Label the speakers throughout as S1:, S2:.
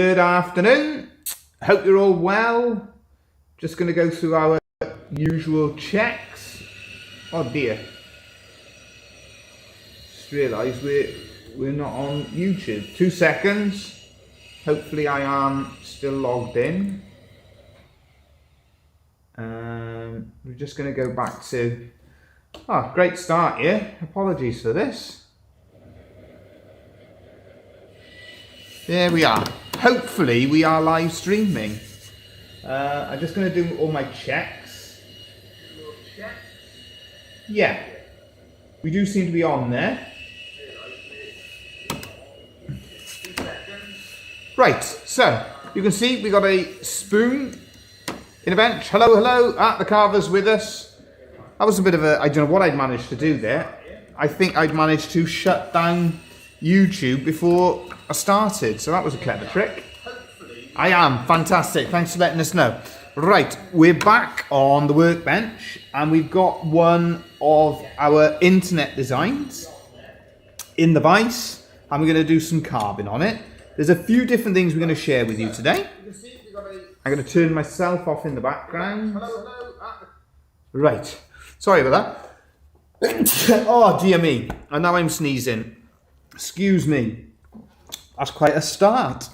S1: Good afternoon. Hope you're all well. Just going to go through our usual checks. Oh dear. Just realised we're not on YouTube. 2 seconds. Hopefully I am still logged in. We're just going to go back to... Oh, great start here. Apologies for this. There we are. Hopefully we are live streaming. I'm just going to do all my checks. Yeah, we do seem to be on there. Right, so you can see we got a spoon in a bench. Hello, hello. The carver's with us. That was a bit of a, I don't know what I'd managed to do there. I think I'd managed to shut down YouTube before I started, so that was a clever trick. I am. Fantastic. Thanks for letting us know. Right, we're back on the workbench and we've got one of our internet designs in the vise and we're going to do some carving on it. There's a few different things we're going to share with you today. I'm going to turn myself off in the background. Right, sorry about that. Oh dear me, and now I'm sneezing. Excuse me. That's quite a start.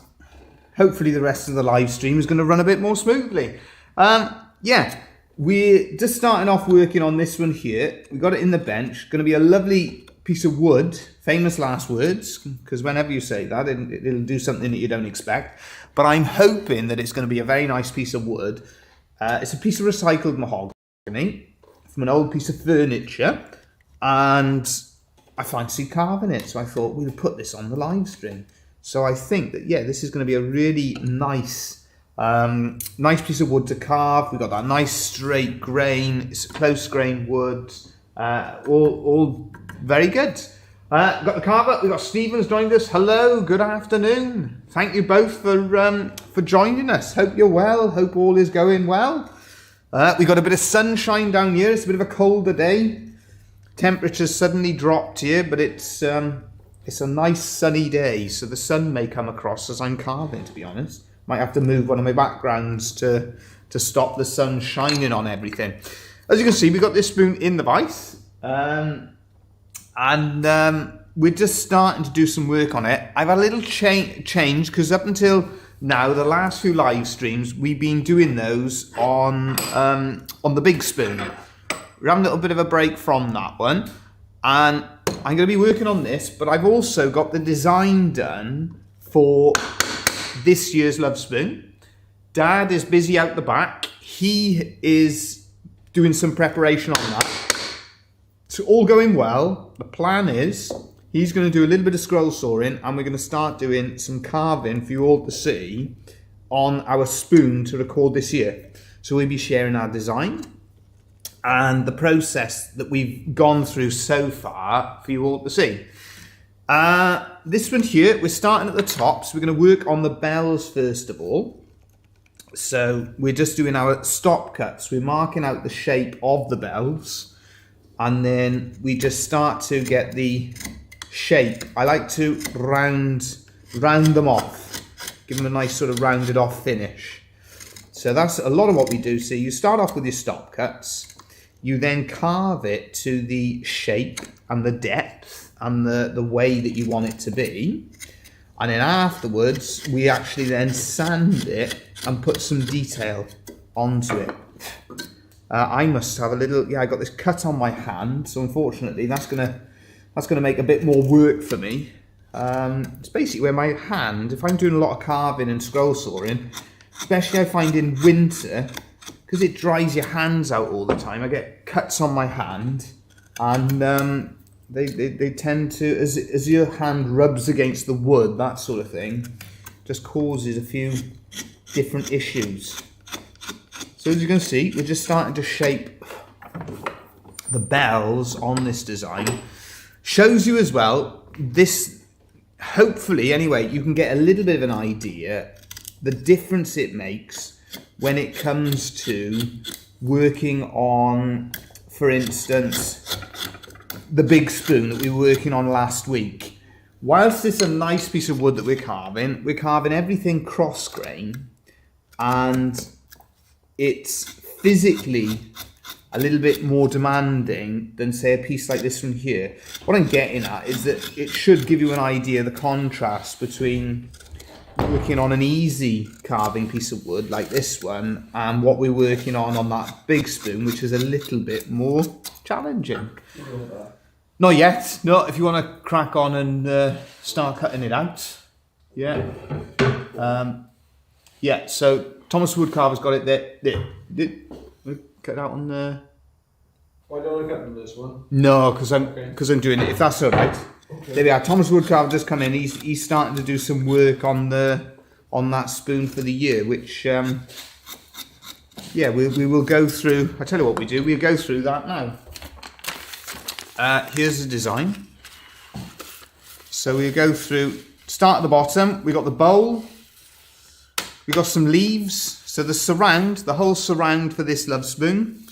S1: Hopefully the rest of the live stream is going to run a bit more smoothly. Yeah, we're just starting off working on this one here. We got it in the bench. Going to be a lovely piece of wood. Famous last words, because whenever you say that, it'll do something that you don't expect. But I'm hoping that it's going to be a very nice piece of wood. It's a piece of recycled mahogany from an old piece of furniture. And I fancied carving it, so I thought we'll put this on the live stream. So I think that, yeah, this is going to be a really nice nice piece of wood to carve. We've got that nice straight grain, it's close grain wood, all very good. Got the carver, we've got Stephen's joined us. Hello, good afternoon. Thank you both for joining us. Hope you're well, hope all is going well. We've got a bit of sunshine down here, it's a bit of a colder day. Temperature's suddenly dropped here, but it's a nice sunny day, so the sun may come across as I'm carving, to be honest. Might have to move one of my backgrounds to stop the sun shining on everything. As you can see, we've got this spoon in the vise. We're just starting to do some work on it. I've had a little change, because up until now, the last few live streams, we've been doing those on the big spoon. We're having a little bit of a break from that one. And I'm going to be working on this, but I've also got the design done for this year's Lovespoon. Dad is busy out the back. He is doing some preparation on that. So all going well. The plan is he's going to do a little bit of scroll sawing and we're going to start doing some carving for you all to see on our spoon to record this year. So we'll be sharing our design and the process that we've gone through so far for you all to see. This one here, we're starting at the top, so we're going to work on the bells first of all. So we're just doing our stop cuts. We're marking out the shape of the bells, and then we just start to get the shape. I like to round them off, give them a nice sort of rounded off finish. So that's a lot of what we do. So you start off with your stop cuts. You then carve it to the shape and the depth and the way that you want it to be. And then afterwards, we actually then sand it and put some detail onto it. I must have a little, yeah, I got this cut on my hand. So unfortunately, that's gonna make a bit more work for me. It's basically where my hand, if I'm doing a lot of carving and scroll sawing, especially I find in winter, because it dries your hands out all the time, I get cuts on my hand, and they tend to, as your hand rubs against the wood, that sort of thing, just causes a few different issues. So as you can see, we're just starting to shape the bells on this design. Shows you as well, this, hopefully anyway, you can get a little bit of an idea, the difference it makes when it comes to working on, for instance, the big spoon that we were working on last week. whilst it's a nice piece of wood that we're carving everything cross grain, and it's physically a little bit more demanding than, say, a piece like this one here. What I'm getting at is that it should give you an idea of the contrast between working on an easy carving piece of wood like this one and what we're working on that big spoon, which is a little bit more challenging. Not yet. No, if you want to crack on and start cutting it out. Yeah. Yeah, so Thomas Woodcarver's got it there. Cut out on there.
S2: Why don't I cut on this one?
S1: No, because I'm doing it. If that's all right. Okay. There we are. Thomas Woodcarver just come in. He's starting to do some work on that spoon for the year, which yeah, we will go through. I tell you what we do. We'll go through that now. Here's the design. So we'll go through. Start at the bottom. We got the bowl. We got some leaves. So the surround, the whole surround for this Lovespoon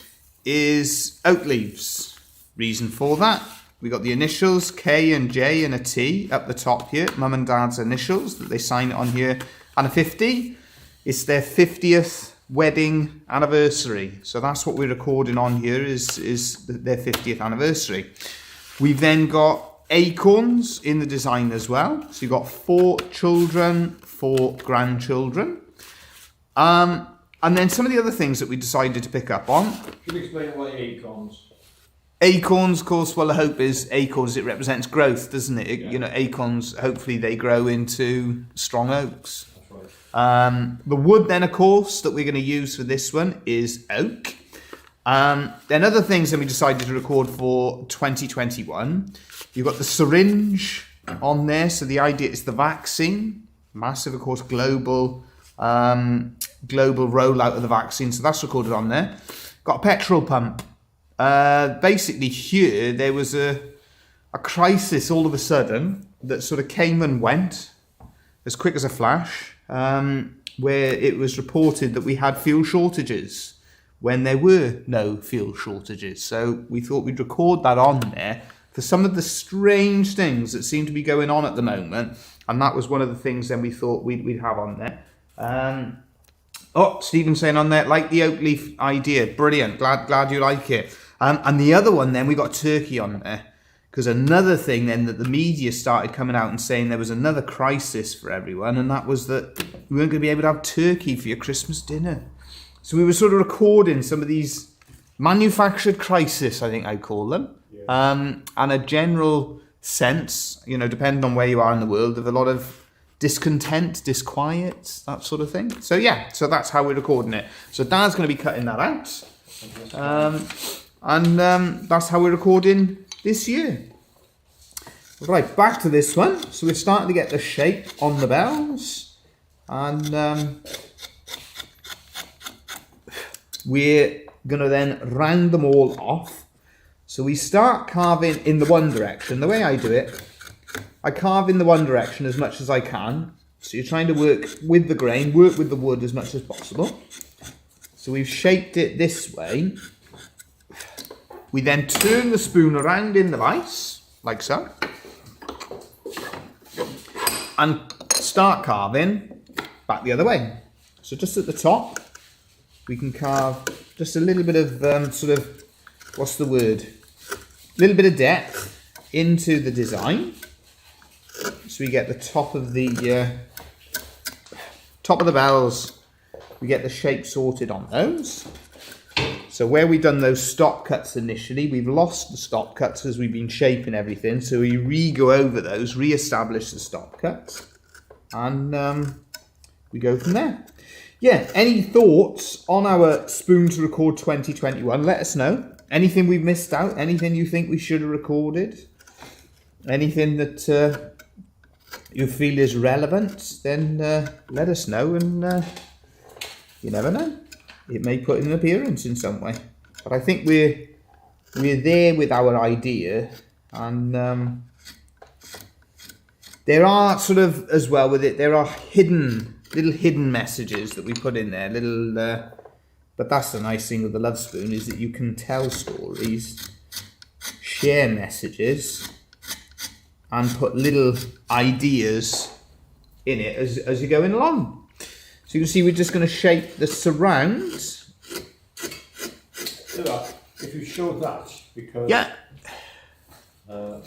S1: is oak leaves. Reason for that, we got the initials K and J and a T up the top here, mum and dad's initials that they sign it on here, and a 50. It's their 50th wedding anniversary. So that's what we're recording on here is their 50th anniversary. We've then got acorns in the design as well. So you've got 4 children, 4 grandchildren. And then some of the other things that we decided to pick up on.
S2: Can you explain what acorns?
S1: Acorns, of course, well, the hope is acorns, it represents growth, doesn't it? Yeah. You know, acorns, hopefully they grow into strong oaks. That's right. The wood then, of course, that we're going to use for this one is oak. Then other things that we decided to record for 2021. You've got the syringe on there. So the idea is the vaccine. Massive, of course, global rollout of the vaccine. So that's recorded on there. Got a petrol pump. Basically here, there was a crisis all of a sudden that sort of came and went as quick as a flash, where it was reported that we had fuel shortages when there were no fuel shortages. So we thought we'd record that on there for some of the strange things that seem to be going on at the moment. And that was one of the things then we thought we'd have on there. Oh, Stephen saying on there, like the oak leaf idea. Brilliant. Glad you like it. And the other one then, we got turkey on there. Because another thing then that the media started coming out and saying there was another crisis for everyone, and that was that we weren't going to be able to have turkey for your Christmas dinner. So we were sort of recording some of these manufactured crisis, I think I call them. Yeah. And a general sense, you know, depending on where you are in the world, of a lot of discontent, disquiet, that sort of thing. So yeah, so that's how we're recording it. So Dad's going to be cutting that out. And that's how we're recording this year. Right, back to this one. So we're starting to get the shape on the bells. And we're going to then round them all off. So we start carving in the one direction. The way I do it, I carve in the one direction as much as I can. So you're trying to work with the grain, work with the wood as much as possible. So we've shaped it this way. We then turn the spoon around in the vise, like so. And start carving back the other way. So just at the top, we can carve just a little bit of sort of, what's the word? A little bit of depth into the design. So we get the top of the bells, we get the shape sorted on those. So where we've done those stop cuts initially, we've lost the stop cuts as we've been shaping everything. So we re-go over those, re-establish the stop cuts, and we go from there. Yeah, any thoughts on our Spoon to Record 2021? Let us know. Anything we've missed out? Anything you think we should have recorded? Anything that you feel is relevant? Then let us know, and you never know. It may put in an appearance in some way. But I think we're there with our idea, and there are sort of, as well with it, there are little hidden messages that we put in there, but that's the nice thing with the Lovespoon, is that you can tell stories, share messages, and put little ideas in it as you're going along. So you can see we're just going to shape the surround.
S2: If you show that, because
S1: Yeah.
S2: not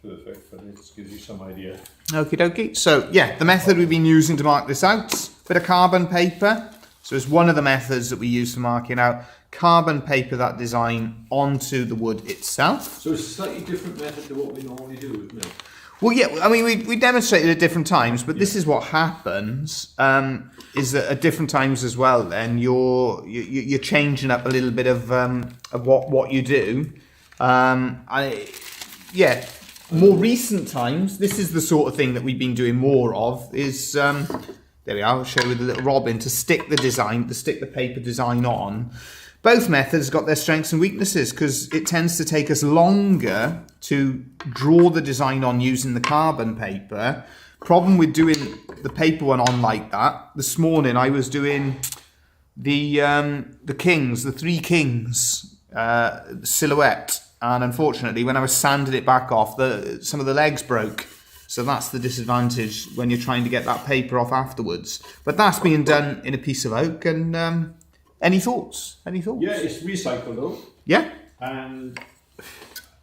S2: perfect, but it gives you some idea.
S1: Okie dokie. So yeah, the method we've been using to mark this out, bit of carbon paper. So it's one of the methods that we use for marking out. Carbon paper that design onto the wood itself.
S2: So it's a slightly different method to what we normally do, isn't it?
S1: Well, yeah, I mean, we demonstrated at different times, but this is what happens, is that at different times as well, then you're changing up a little bit of what you do. More recent times, this is the sort of thing that we've been doing more of, is, there we are, I'll show you with a little robin, to stick the paper design on. Both methods got their strengths and weaknesses because it tends to take us longer to draw the design on using the carbon paper. Problem with doing the paper one on like that, this morning I was doing the three kings silhouette, and unfortunately when I was sanding it back off, some of the legs broke. So that's the disadvantage when you're trying to get that paper off afterwards. But that's being done in a piece of oak. And any thoughts? Any thoughts?
S2: Yeah, it's recycled though.
S1: Yeah.
S2: And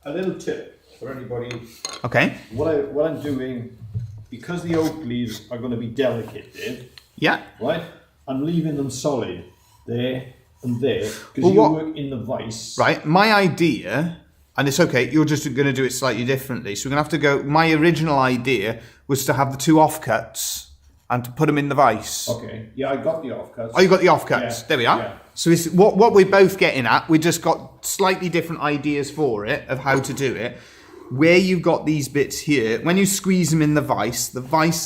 S2: a little tip for anybody.
S1: Okay.
S2: What I'm doing, because the oak leaves are going to be delicate, Dave.
S1: Yeah.
S2: Right. I'm leaving them solid there and there because you work in the vise.
S1: Right. My idea. And it's okay, you're just going to do it slightly differently. So we're going to have to go, my original idea was to have the two offcuts and to put them in the vise.
S2: Okay, yeah, I got the offcuts.
S1: Oh, you got the offcuts,
S2: Yeah.
S1: there we are.
S2: Yeah.
S1: So it's, what we're both getting at, we just got slightly different ideas for it, of how to do it. Where you've got these bits here, when you squeeze them in the vise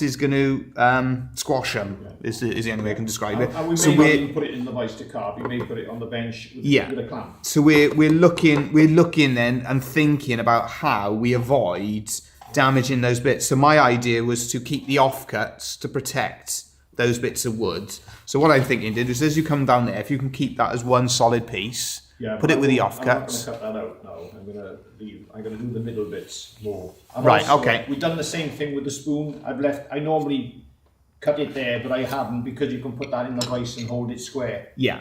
S1: is going to squash them, is the only way I can describe it.
S2: And we may not even put it in the vise to carve, we may put it on the bench with a clamp.
S1: So we're looking then and thinking about how we avoid damaging those bits. So my idea was to keep the offcuts to protect those bits of wood. So what I'm thinking is as you come down there, if you can keep that as one solid piece, put it with the offcuts.
S2: I'm not going to cut that out now. I'm going to do the middle bits more. And
S1: right.
S2: also,
S1: okay.
S2: We've done the same thing with the spoon. I normally cut it there, but I haven't because you can put that in the vise and hold it square.
S1: Yeah.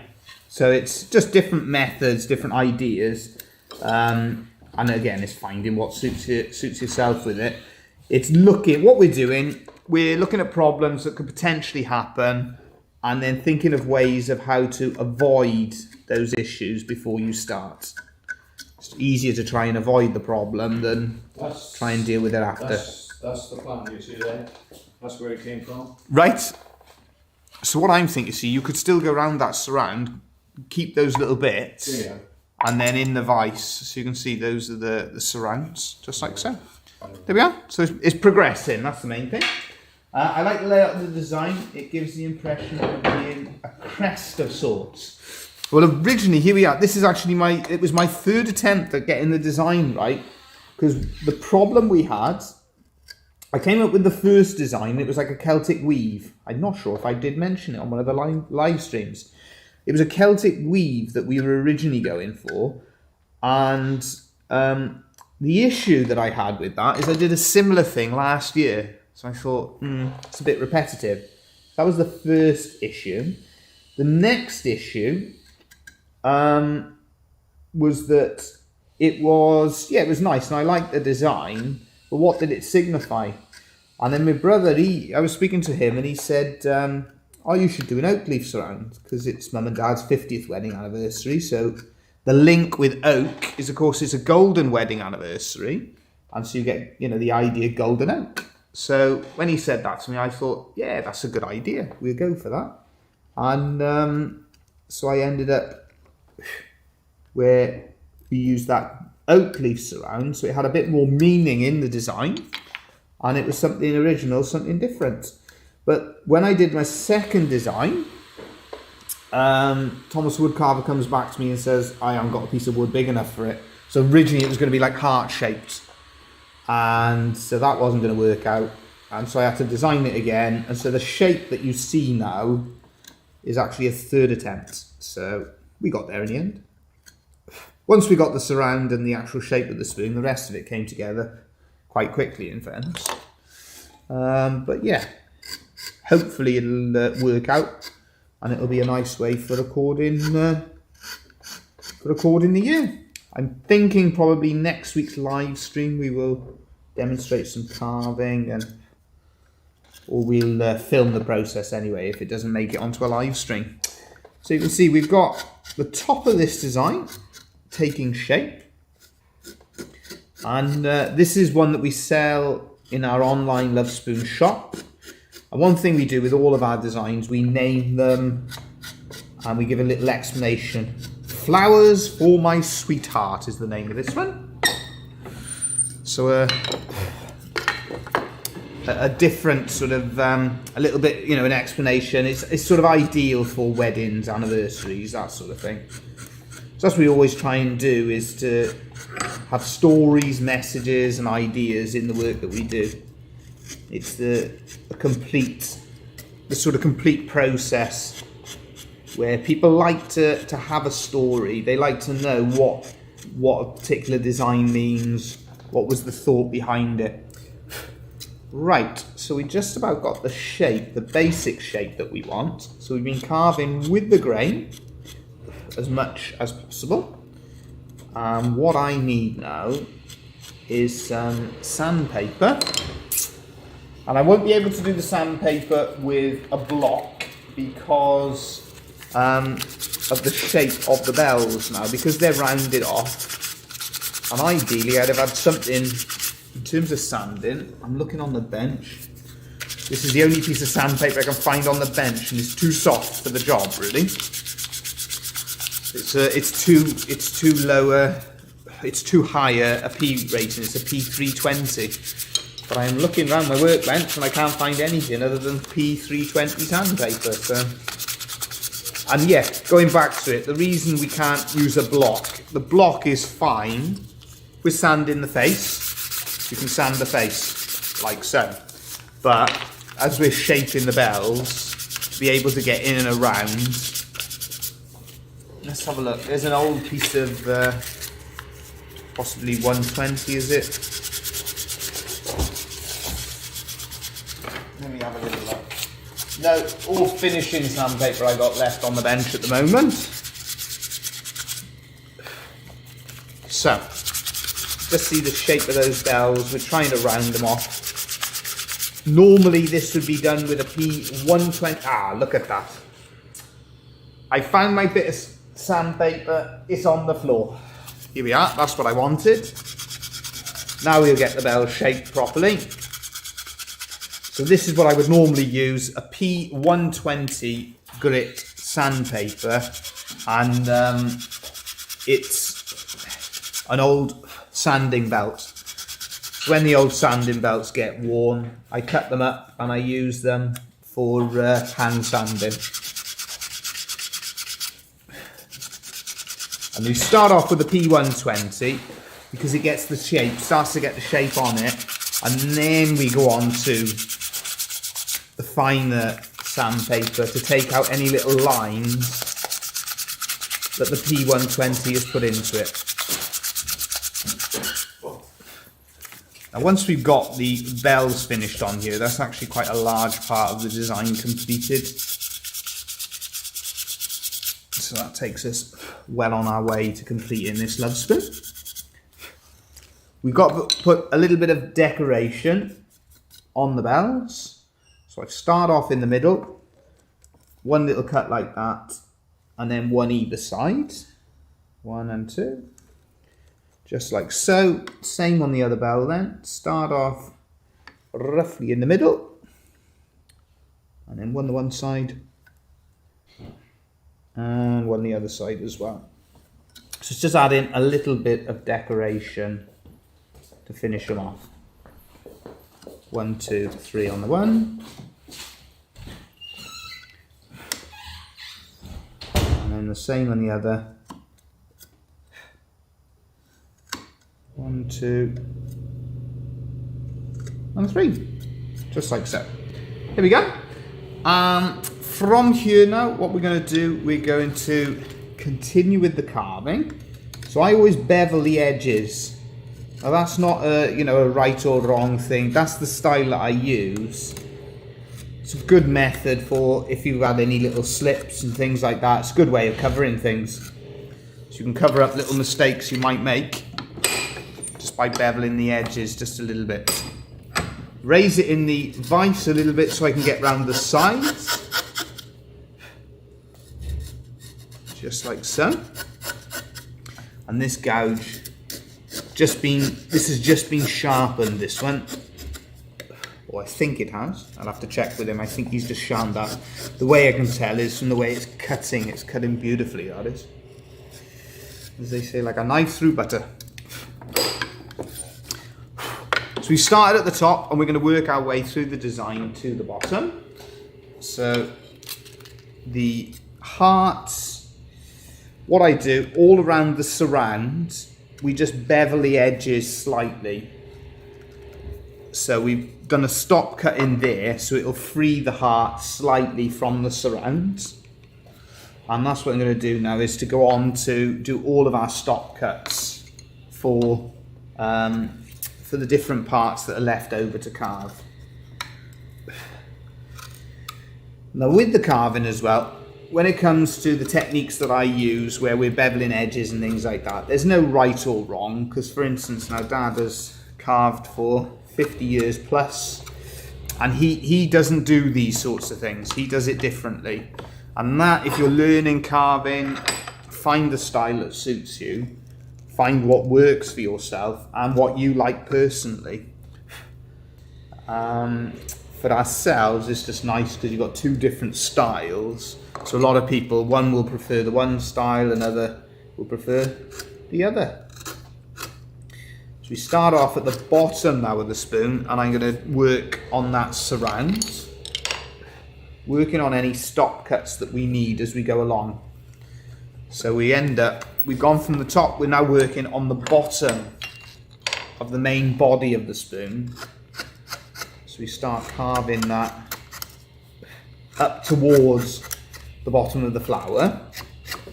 S1: So it's just different methods, different ideas, and again, it's finding what suits yourself with it. It's what we're doing. We're looking at problems that could potentially happen, and then thinking of ways of how to avoid those issues before you start. It's easier to try and avoid the problem than try and deal with it after.
S2: That's the plan, you see there? That's where it came from.
S1: Right. So what I'm thinking, you could still go around that surround, keep those little bits, and then in the vise, so you can see those are the surrounds, just like so. There we are. So it's progressing, that's the main thing. I like the layout of the design. It gives the impression of being a crest of sorts. Well, originally, here we are. This is actually it was my third attempt at getting the design right, because the problem we had, I came up with the first design. It was like a Celtic weave. I'm not sure if I did mention it on one of the live streams. It was a Celtic weave that we were originally going for, and the issue that I had with that is I did a similar thing last year. So I thought, it's a bit repetitive. That was the first issue. The next issue was that it was nice and I liked the design, but what did it signify? And then my brother, I was speaking to him and he said, you should do an oak leaf surround because it's mum and dad's 50th wedding anniversary. So the link with oak is, of course, it's a golden wedding anniversary. And so you get, the idea golden oak. So when he said that to me, I thought, yeah, that's a good idea. We'll go for that. And so I ended up where we used that oak leaf surround. So it had a bit more meaning in the design. And it was something original, something different. But when I did my second design, Thomas Woodcarver comes back to me and says, I haven't got a piece of wood big enough for it. So originally it was going to be like heart-shaped. And so that wasn't going to work out. And so I had to design it again. And so the shape that you see now is actually a third attempt. So we got there in the end. Once we got the surround and the actual shape of the spoon, the rest of it came together quite quite quickly, in fairness. But yeah, hopefully it'll work out, and it'll be a nice way for recording the year. I'm thinking probably next week's live stream we will demonstrate some carving, or we'll film the process anyway if it doesn't make it onto a live stream. So you can see we've got the top of this design taking shape, and this is one that we sell in our online Lovespoon shop. And one thing we do with all of our designs, we name them and we give a little explanation. Flowers for My Sweetheart is the name of this one. So a different sort of, a little bit, you know, an explanation. It's sort of ideal for weddings, anniversaries, that sort of thing. So that's what we always try and do, is to have stories, messages and ideas in the work that we do. It's the sort of complete process where people like to have a story. They like to know what a particular design means, what was the thought behind it. Right, so we just about got the shape, the basic shape that we want. So we've been carving with the grain as much as possible. What I need now is some sandpaper. And I won't be able to do the sandpaper with a block because of the shape of the bells now, because they're rounded off. And ideally I'd have had something in terms of sanding. I'm looking on the bench. This is the only piece of sandpaper I can find on the bench, and it's too soft for the job, really. It's too lower, it's too higher a P rating. It's a P320, but I am looking around my workbench and I can't find anything other than P320 sandpaper. So, and yeah, going back to it, the reason we can't use a block, the block is fine with sand in the face. You can sand the face like so, but as we're shaping the bells to be able to get in and around, let's have a look. There's an old piece of possibly 120, is it? Let me have a little look. No, all finishing sandpaper I got left on the bench at the moment. So, just see the shape of those bells. We're trying to round them off. Normally this would be done with a P120. Ah, look at that. I found my bit of sandpaper. It's on the floor. Here we are. That's what I wanted. Now we'll get the bell shaped properly. So this is what I would normally use, a P120 grit sandpaper, and it's an old sanding belt. When the old sanding belts get worn, I cut them up and I use them for hand sanding. And we start off with the P120 because it gets the shape, starts to get the shape on it, and then we go on to the finer sandpaper to take out any little lines that the P120 has put into it. Now once we've got the bells finished on here, that's actually quite a large part of the design completed. So that takes us well on our way to completing this Lovespoon. We've got to put a little bit of decoration on the bells. So I start off in the middle, one little cut like that, and then one either side, 1 and 2. Just like so. Same on the other bell then. Start off roughly in the middle, and then one on one side, and one on the other side as well. So it's just adding a little bit of decoration to finish them off. 1, 2, 3 on the one, and then the same on the other. 1, 2, and 3, just like so. Here we go. From here now, what we're going to do, we're going to continue with the carving. So I always bevel the edges Now that's not a, you know, a right or wrong thing. That's the style that I use. It's a good method for if you've had any little slips and things like that. It's a good way of covering things. So you can cover up little mistakes you might make just by beveling the edges just a little bit. Raise it in the vise a little bit so I can get round the sides. Just like so. And this gouge, this has just been sharpened, this one. Or I think it has. I'll have to check with him. I think he's just sharpened that. The way I can tell is from the way it's cutting beautifully, that is. As they say, like a knife through butter. So we started at the top and we're going to work our way through the design to the bottom. So the hearts, what I do all around the surround, we just bevel the edges slightly. So we've done a stop cut in there, so it'll free the heart slightly from the surround. And that's what I'm going to do now, is to go on to do all of our stop cuts for the different parts that are left over to carve. Now with the carving as well, when it comes to the techniques that I use where we're beveling edges and things like that, there's no right or wrong, because for instance now Dad has carved for 50 years plus and he doesn't do these sorts of things. He does it differently. And that, if you're learning carving, find the style that suits you. Find what works for yourself and what you like personally. For ourselves, it's just nice because you've got two different styles. So a lot of people, one will prefer the one style, another will prefer the other. So we start off at the bottom now with the spoon, and I'm going to work on that surround. Working on any stop cuts that we need as we go along. So we've gone from the top, we're now working on the bottom of the main body of the spoon. So we start carving that up towards the bottom of the flower,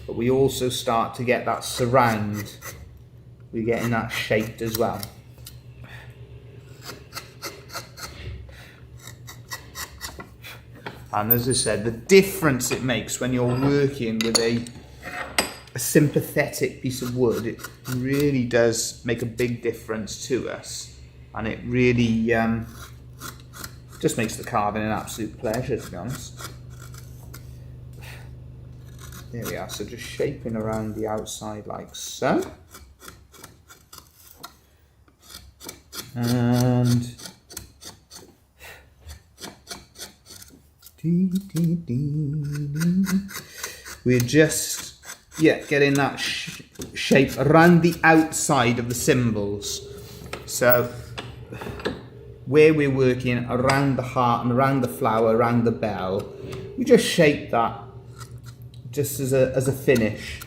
S1: but we also start to get that surround, we're getting that shaped as well. And as I said, the difference it makes when you're working with a sympathetic piece of wood, it really does make a big difference to us, and it really just makes the carving an absolute pleasure, to be honest. There we are, so just shaping around the outside like so. And we're just getting that shape around the outside of the symbols. So where we're working around the heart and around the flower, around the bell, we just shape that just as a finish.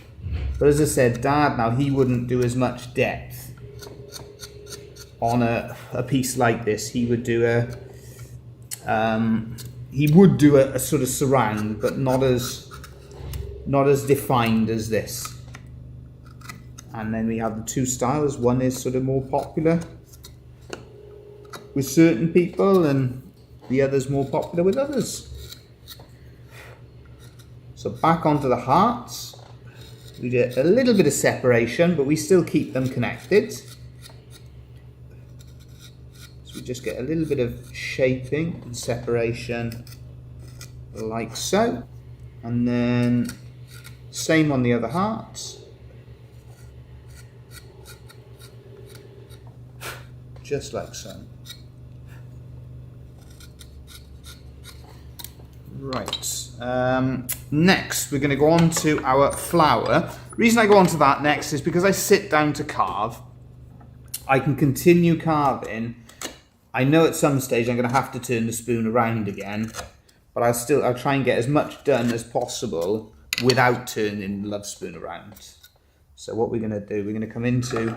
S1: But as I said, Dad now, he wouldn't do as much depth on a piece like this. He would do a sort of surround, but not as defined as this. And then we have the two styles. One is sort of more popular with certain people, and the other's more popular with others. So back onto the hearts. We do a little bit of separation, but we still keep them connected. So we just get a little bit of shaping and separation like so. And then same on the other hearts. Just like so. Right. Next, we're going to go on to our flower. The reason I go on to that next is because I sit down to carve. I can continue carving. I know at some stage I'm going to have to turn the spoon around again, but I'll try and get as much done as possible without turning the Lovespoon around. So what we're going to do, we're going to come into,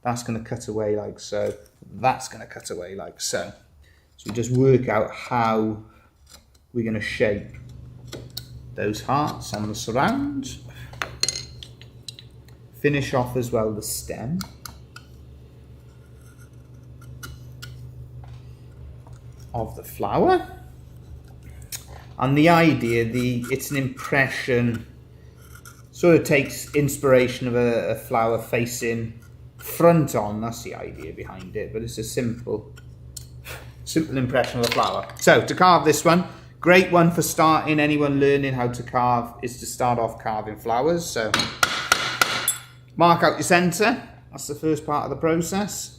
S1: that's going to cut away like so, that's going to cut away like so. So we just work out how we're going to shape those hearts on the surround. Finish off as well the stem. of the flower. And the idea, it's an impression, sort of takes inspiration of a flower facing front on. That's the idea behind it, but it's a simple impression of a flower. So to carve this one, great one for starting. Anyone learning how to carve is to start off carving flowers. So mark out your centre. That's the first part of the process,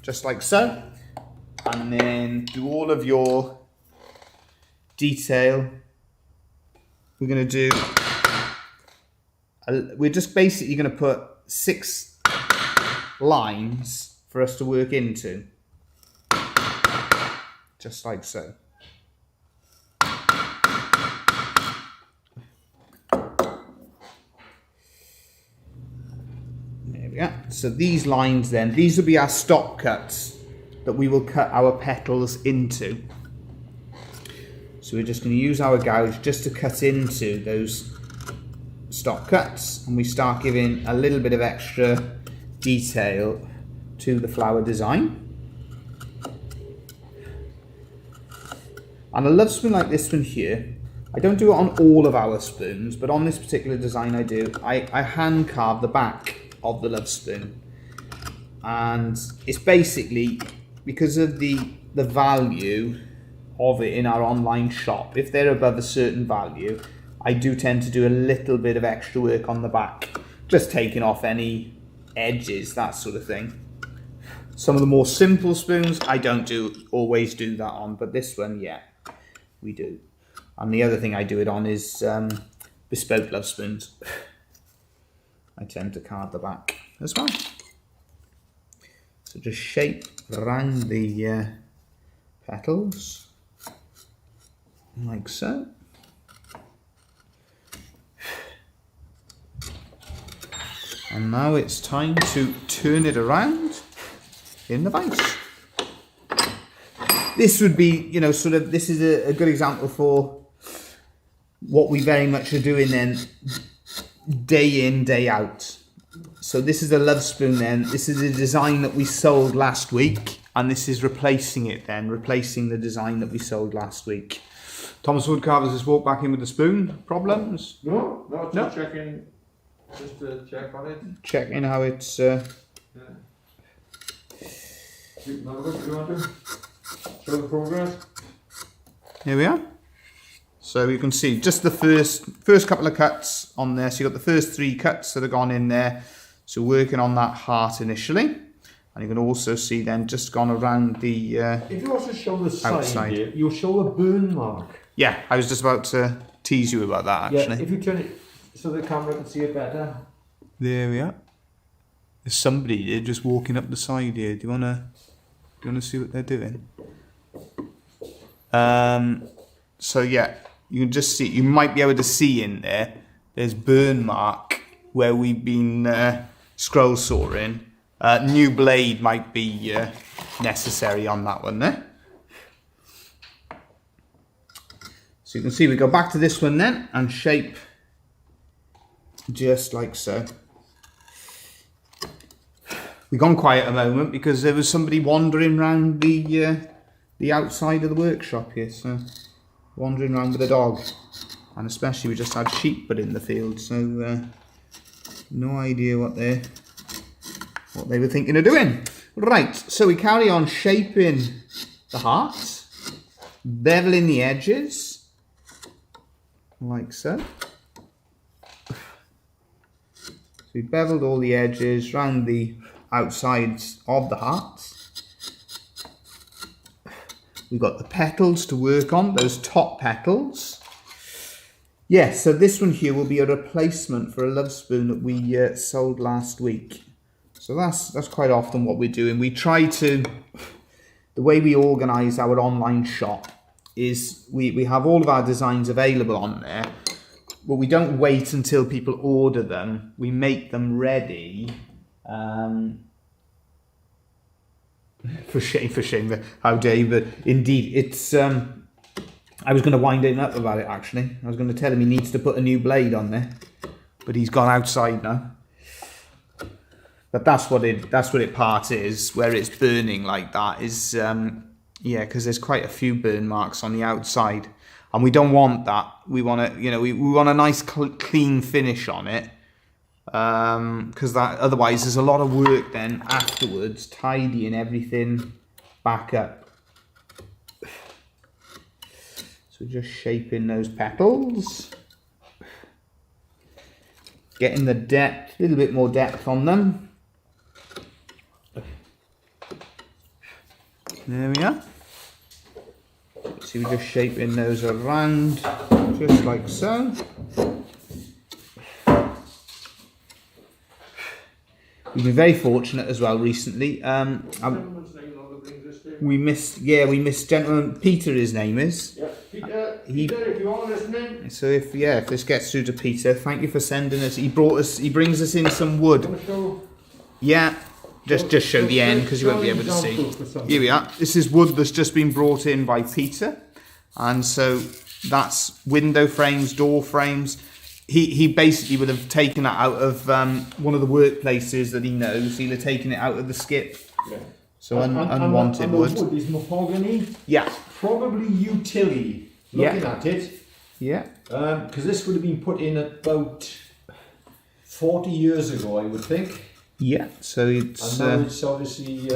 S1: just like so. And then do all of your detail. We're going to do, we're just basically going to put 6 lines for us to work into, just like so. There we go. So these lines then, these will be our stop cuts that we will cut our petals into. So we're just going to use our gouge just to cut into those stop cuts, and we start giving a little bit of extra detail to the flower design. And a love spoon like this one here, I don't do it on all of our spoons, but on this particular design I do. I hand carve the back of the love spoon, and it's basically because of the value of it in our online shop. If they're above a certain value, I do tend to do a little bit of extra work on the back, just taking off any edges, that sort of thing. Some of the more simple spoons I don't always do that on, but this one, yeah, we do. And the other thing I do it on is bespoke love spoons. I tend to carve the back as well. So just shape around the petals, like so. And now it's time to turn it around in the vise. This would be, you know, sort of, this is a good example for what we very much are doing then, day in, day out. So this is a love spoon then. This is a design that we sold last week, and this is replacing it then, replacing the design that we sold last week. Thomas Woodcarvers has walked back in with the spoon. Problems?
S3: No, just checking, just to check on it.
S1: Checking how it's...
S3: Yeah. Another look if you want to. Show the progress.
S1: Here we are. So you can see just the first couple of cuts on there. So you've got the first 3 cuts that have gone in there. So working on that heart initially. And you can also see then just gone around the
S3: if you also show the
S1: outside.
S3: side here, you'll show a burn mark.
S1: Yeah, I was just about to tease you about that actually.
S3: Yeah, if you turn it so the camera can see it better.
S1: There we are. There's somebody here just walking up the side here. Do you wanna see what they're doing? So yeah, you can just see, you might be able to see in there, there's burn mark where we've been scroll sawing. New blade might be necessary on that one there. So you can see we go back to this one then and shape just like so. We've gone quiet a moment because there was somebody wandering around the outside of the workshop here, so wandering around with a dog, and especially we just had sheep put in the field, so no idea what they were thinking of doing. Right, so we carry on shaping the heart, beveling the edges, like so. So we beveled all the edges round the outsides of the heart. We've got the petals to work on, those top petals. Yes, so this one here will be a replacement for a love spoon that we sold last week. So that's quite often what we're doing. We try to, the way we organise our online shop is we have all of our designs available on there, but we don't wait until people order them. We make them ready. For shame, how dare you, but indeed, it's, I was going to wind him up about it actually. I was going to tell him he needs to put a new blade on there, but he's gone outside now. But that's what it part is, where it's burning like that, is Yeah, because there's quite a few burn marks on the outside, and we don't want that. We want to, you know, we want a nice clean finish on it, because that otherwise there's a lot of work then afterwards tidying everything back up. So just shaping those petals, getting the depth, a little bit more depth on them. There we are. See, we're just shaping those around, just like so. We've been very fortunate as well recently. We missed gentleman Peter. His name is.
S2: Yeah, Peter. Peter, if you are listening.
S1: So if this gets through to Peter, thank you for sending us. He brings us in some wood. Yeah. Just show the end because you won't be able to see. Here we are. This is wood that's just been brought in by Peter, and so that's window frames, door frames. He basically would have taken that out of one of the workplaces that he knows. He'll have taken it out of the skip. Yeah. So unwanted wood.
S2: The wood is mahogany.
S1: Yeah.
S2: Probably utility. Looking at it.
S1: Yeah.
S2: Because this would have been put in about 40 years ago, I would think.
S1: Yeah, so it's...
S2: And now it's obviously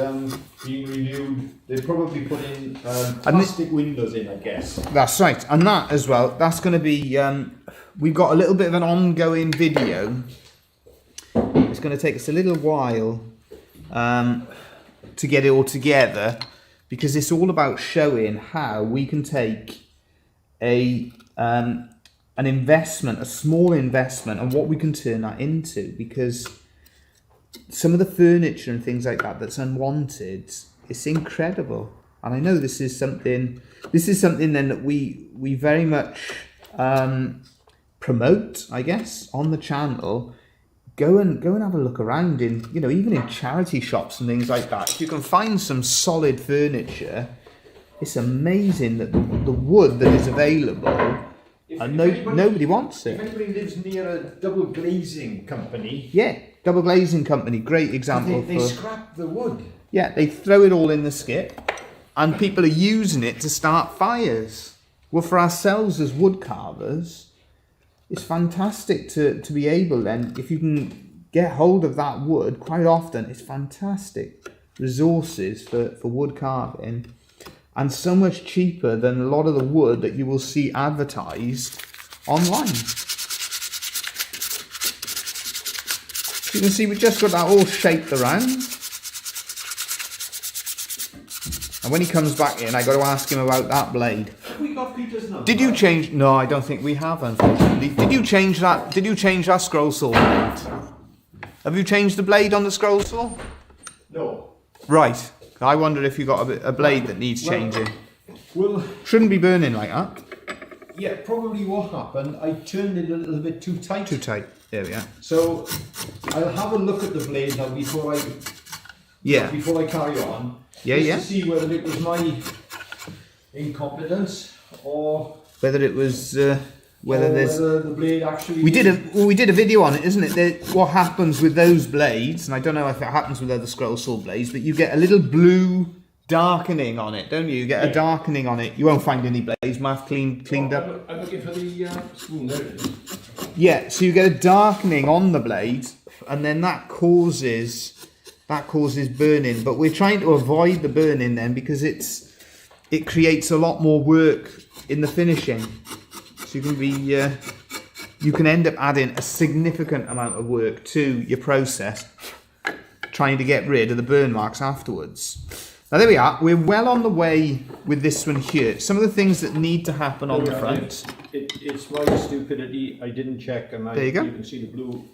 S2: being renewed. They probably put in plastic windows in, I guess.
S1: That's right, and that as well, that's going to be... we've got a little bit of an ongoing video. It's going to take us a little while to get it all together, because it's all about showing how we can take an investment, a small investment, and what we can turn that into, because... some of the furniture and things like that that's unwanted, it's incredible. And I know this is something then that we very much promote, I guess, on the channel. Go and have a look around in, you know, even in charity shops and things like that. If you can find some solid furniture, it's amazing that the wood that is available, and nobody wants it.
S2: If anybody lives near a double glazing company,
S1: yeah. Double glazing company, great example.
S2: They scrap the wood.
S1: Yeah, they throw it all in the skip, and people are using it to start fires. Well, for ourselves as wood carvers, it's fantastic to be able then, if you can get hold of that wood, quite often it's fantastic resources for wood carving, and so much cheaper than a lot of the wood that you will see advertised online. You can see we've just got that all shaped around. And when he comes back in, I got to ask him about that blade.
S2: We got Peter's number.
S1: Did you change? No, I don't think we have, unfortunately. Did you change that? Did you change that scroll saw blade? Have you changed the blade on the scroll saw?
S2: No.
S1: Right. I wonder if you got a blade that needs changing.
S2: Well,
S1: shouldn't be burning like that.
S2: Yeah, probably what happened, I turned it a little bit too tight.
S1: Too tight. There we are.
S2: So I'll have a look at the blade now before I carry on. To see whether it was my incompetence or
S1: whether it was
S2: whether the blade actually.
S1: We did a video on it, isn't it? What happens with those blades, and I don't know if it happens with other scroll saw blades, but you get a little blue darkening on it, don't you? You get a darkening on it. You won't find any blades. Might have cleaned up.
S2: I'm looking for the spoon. There it is.
S1: Yeah, so you get a darkening on the blade, and then that causes burning. But we're trying to avoid the burning then, because it creates a lot more work in the finishing. So you can end up adding a significant amount of work to your process, trying to get rid of the burn marks afterwards. Now there we are, we're well on the way with this one here. Some of the things that need to happen on the front.
S2: It's my stupidity, I didn't check, and
S1: there you go.
S2: You can see the blue.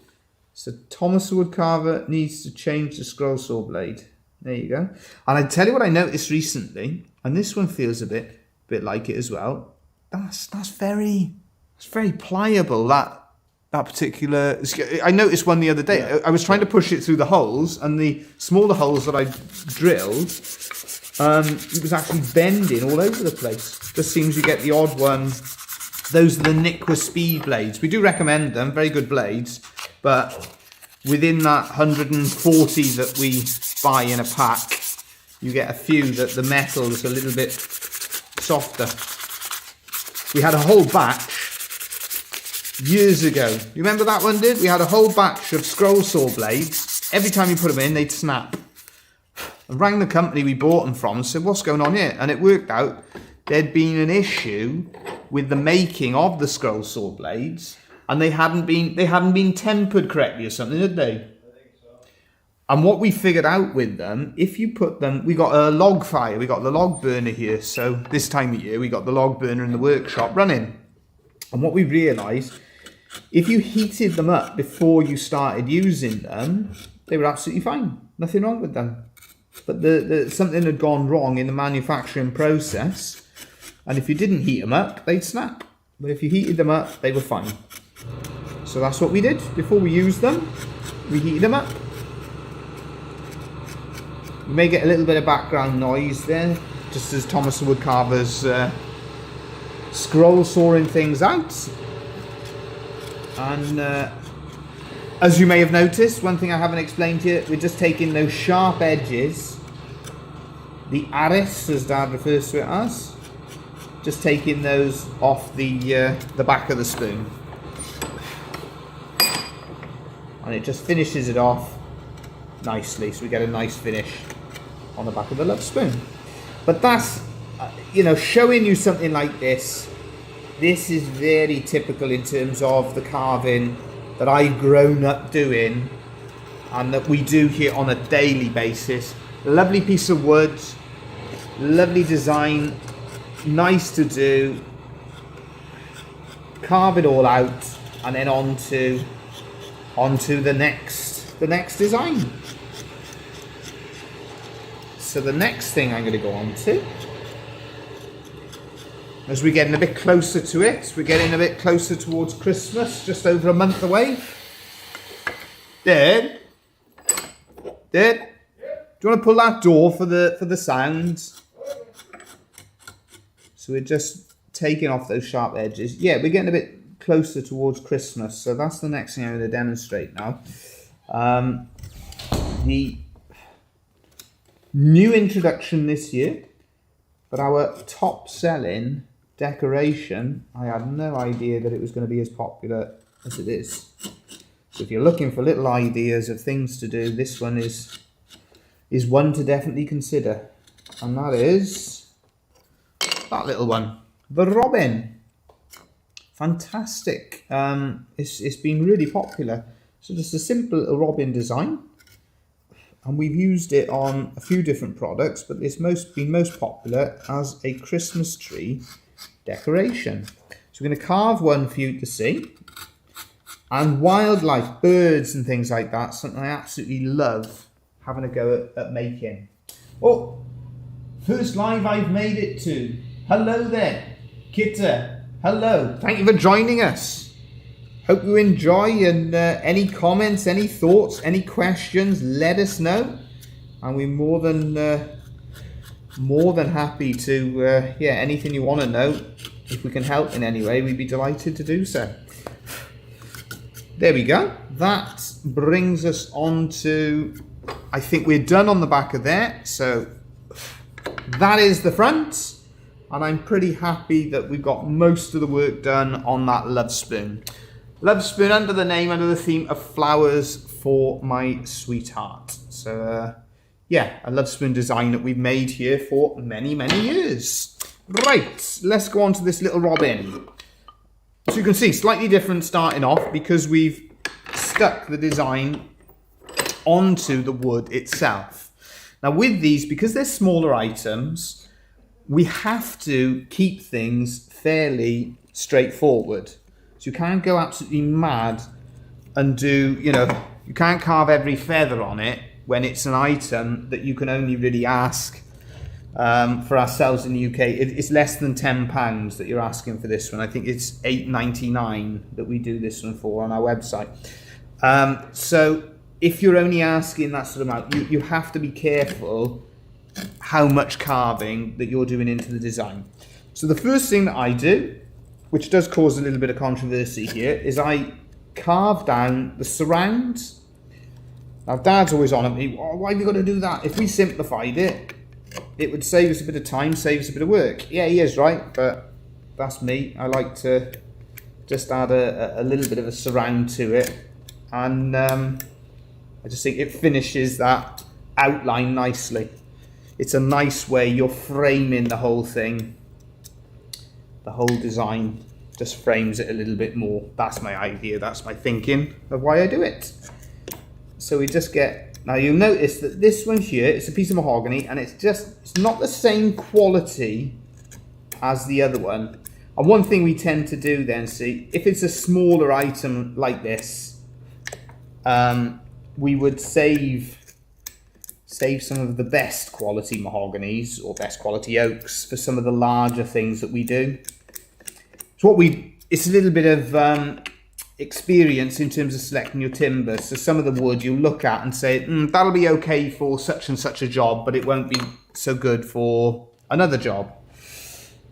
S1: So Thomas the Woodcarver needs to change the scroll saw blade. There you go. And I tell you what I noticed recently, and this one feels a bit like it as well. That's very pliable, that particular. I noticed one the other day. Yeah. I was trying to push it through the holes, and the smaller holes that I drilled, it was actually bending all over the place. Just seems you get the odd one. Those are the Niqua speed blades. We do recommend them, very good blades, but within that 140 that we buy in a pack, you get a few that the metal's a little bit softer. We had a whole batch years ago. You remember that one, did? We had a whole batch of scroll saw blades. Every time you put them in, they'd snap. I rang the company we bought them from and said, what's going on here? And it worked out there'd been an issue with the making of the scroll saw blades, and they hadn't been tempered correctly or something, had they? I think so. And what we figured out with them, if you put them, we got a log fire, we got the log burner here, so this time of year we got the log burner in the workshop running. And what we realised, if you heated them up before you started using them, they were absolutely fine, nothing wrong with them. But something had gone wrong in the manufacturing process, and if you didn't heat them up, they'd snap. But if you heated them up, they were fine. So that's what we did. Before we used them, we heated them up. You may get a little bit of background noise there, just as Thomas the Woodcarver's scroll sawing things out. And as you may have noticed, one thing I haven't explained to you, we're just taking those sharp edges, the aris as Dad refers to it as, just taking those off the back of the spoon. And it just finishes it off nicely, so we get a nice finish on the back of the Lovespoon. But that's, you know, showing you something like this. This is very typical in terms of the carving that I've grown up doing and that we do here on a daily basis. Lovely piece of wood, lovely design, nice to do. Carve it all out and then onto the next design. So the next thing I'm going to go on to, as we're getting a bit closer to it, we're getting a bit closer towards Christmas, just over a month away. Dad? Do you want to pull that door for the sounds? So we're just taking off those sharp edges. Yeah, we're getting a bit closer towards Christmas, so that's the next thing I'm going to demonstrate now. The new introduction this year, but our top selling decoration, I had no idea that it was going to be as popular as it is. So if you're looking for little ideas of things to do, this one is one to definitely consider, and that is that little one, the robin. Fantastic. It's been really popular. So just a simple little robin design, and we've used it on a few different products, but it's been most popular as a Christmas tree decoration. So we're going to carve one for you to see. And wildlife, birds and things like that, something I absolutely love having a go at making. Oh, first live I've made it to. Hello there, Kitta. Hello, thank you for joining us. Hope you enjoy, and any comments, any thoughts, any questions, let us know. And we're more than happy to, anything you want to know, if we can help in any way, we'd be delighted to do so. There we go. That brings us on to, I think we're done on the back of there. So that is the front. And I'm pretty happy that we've got most of the work done on that Lovespoon. Lovespoon under the theme of flowers for my sweetheart. So, a Lovespoon design that we've made here for many, many years. Right, let's go on to this little robin. So you can see, slightly different starting off because we've stuck the design onto the wood itself. Now with these, because they're smaller items, we have to keep things fairly straightforward. So you can't go absolutely mad and do, you can't carve every feather on it when it's an item that you can only really ask for ourselves in the UK. It's less than £10 that you're asking for this one. I think it's £8.99 that we do this one for on our website. So if you're only asking that sort of amount, you have to be careful how much carving that you're doing into the design. So the first thing that I do, which does cause a little bit of controversy here, is I carve down the surround. Now Dad's always on at me, why have you got to do that? If we simplified it, it would save us a bit of time, save us a bit of work. Yeah, he is right, but that's me. I like to just add a little bit of a surround to it, and I just think it finishes that outline nicely. It's a nice way you're framing the whole thing. The whole design just frames it a little bit more. That's my idea, that's my thinking of why I do it. So we just get, now you'll notice that this one here, it's a piece of mahogany, and it's not the same quality as the other one. And one thing we tend to do then, see, if it's a smaller item like this, we would save some of the best quality mahoganies or best quality oaks for some of the larger things that we do. So it's a little bit of experience in terms of selecting your timber. So some of the wood you'll look at and say, that'll be okay for such and such a job, but it won't be so good for another job.